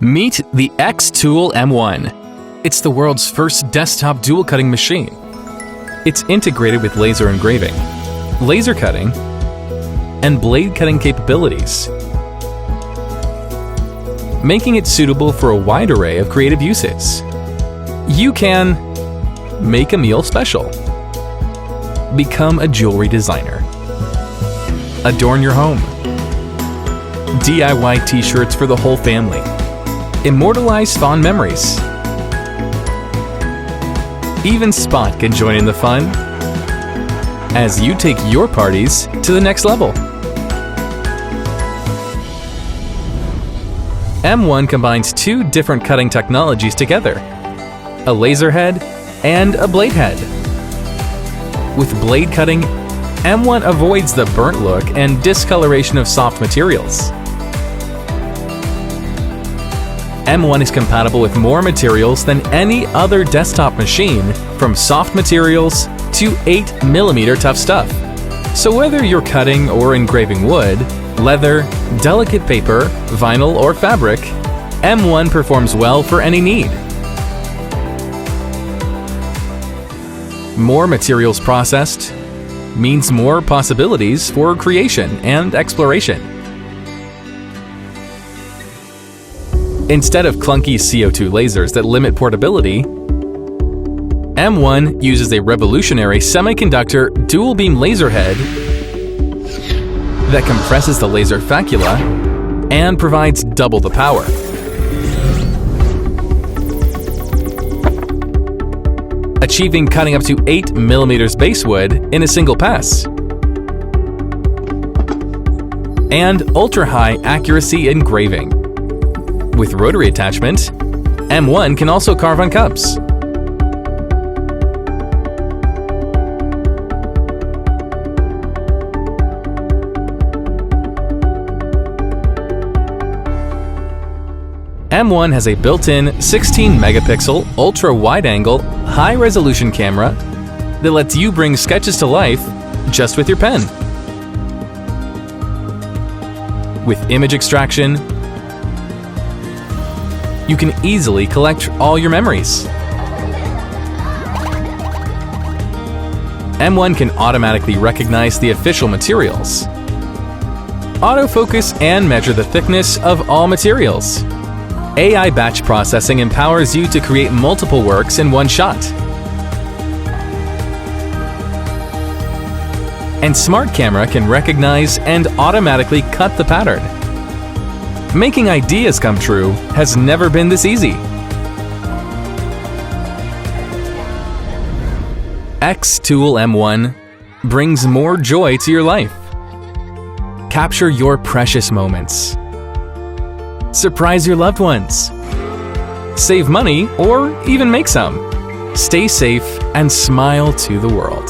Meet the xTool M1. It's the world's first desktop dual cutting machine. It's integrated with laser engraving, laser cutting, and blade cutting capabilities, making it suitable for a wide array of creative uses. You can make a meal special, become a jewelry designer, adorn your home, DIY t-shirts for the whole family, immortalize fond memories. Even Spot can join in the fun as you take your parties to the next level. M1 combines two different cutting technologies together, a laser head and a blade head. With blade cutting, M1 avoids the burnt look and discoloration of soft materials. M1 is compatible with more materials than any other desktop machine, from soft materials to 8mm tough stuff. So whether you're cutting or engraving wood, leather, delicate paper, vinyl, or fabric, M1 performs well for any need. More materials processed means more possibilities for creation and exploration. Instead of clunky CO2 lasers that limit portability, M1 uses a revolutionary semiconductor dual-beam laser head that compresses the laser facula and provides double the power. Achieving cutting up to 8mm basewood in a single pass. And ultra-high accuracy engraving. With rotary attachment, M1 can also carve on cups. M1 has a built-in 16-megapixel ultra-wide-angle high-resolution camera that lets you bring sketches to life just with your pen. With image extraction, you can easily collect all your memories. M1 can automatically recognize the official materials, autofocus and measure the thickness of all materials. AI batch processing empowers you to create multiple works in one shot. And Smart Camera can recognize and automatically cut the pattern. Making ideas come true has never been this easy. xTool M1 brings more joy to your life. Capture your precious moments. Surprise your loved ones. Save money or even make some. Stay safe and smile to the world.